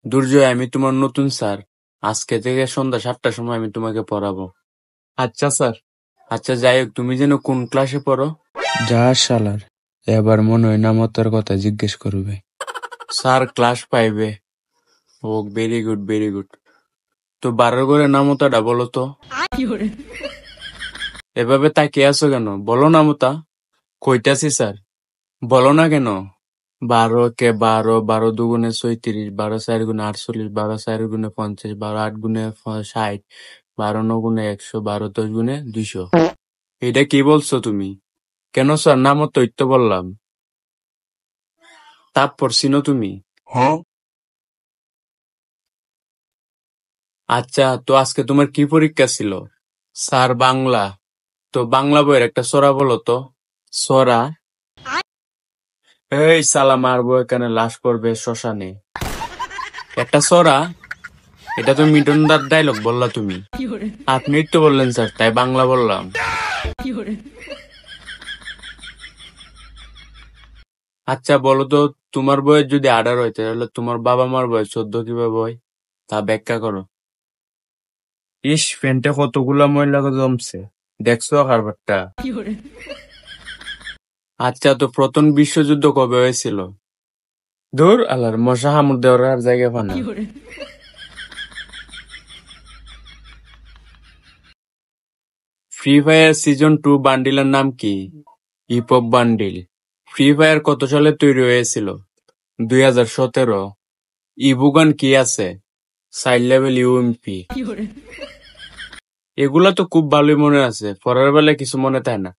দুর্জয়, আমি তোমার নতুন স্যার। আজকে থেকে সন্ধ্যা 7টার সময় আমি তোমাকে পড়াবো। আচ্ছা স্যার। আচ্ছা, যাই হোক, তুমি যেন কোন ক্লাসে পড়ো? যা শালার, এবার মনে হয় নামতার কথা জিজ্ঞেস করবে। স্যার ক্লাস 5-এ। ও, ভেরি গুড, ভেরি গুড। তো 12 করে নামতাটা বলো তো। এভাবে তাকিয়ে আছো কেন? বলো নামতা। কইতাছি স্যার, বলো না কেন? 12 কে 12, 12 দুগুণে 36, 12 চার গুণে 48, 12 চার গুণে 50, 12 আট গুণে 60, 12 9 গুণে 100, 12 10 গুণে 200। এটা কি বলছো তুমি? কেন স্যার, নামও তো এই তো বললাম। তারপর চিনো তুমি? আচ্ছা, তো আজকে তোমার কি পরীক্ষা ছিল? স্যার, বাংলা। তো বাংলা বইয়ের একটা সরা বলো তো। সরা? এই সালা, মারবো এখানে, লাশ পড়বে শ্মশানে। একটা সরা? এটা তো মিটনদার ডায়লগ বললা তুমি। আপনিই তো বললেন স্যার, তাই বাংলা বললাম। আচ্ছা বলো তো, তোমার বয়স যদি 18 হয় তাহলে তোমার বাবা মার বয়স 14 কিভাবে হয়? তা ব্যাখ্যা করো। ইস, প্যান্টে কতগুলা ময়লা জমছে, দেখছো কারবারটা? আচ্ছা, তো প্রথম বিশ্বযুদ্ধ কবে হয়েছিল? ধুর আল্লাহর, মশা হামুর দেওয়ার আর জায়গা পানা। ফ্রি ফায়ার সিজন 2 বান্ডিলের নাম কি? Hip hop bundle. Free fire কত সালে তৈরি হয়েছিল? 2017। ইবুগান কি আছে? Side level UMP. এগুলা তো খুব ভালোই মনে আছে, পরের বেলায় কিছু মনে থাকে না।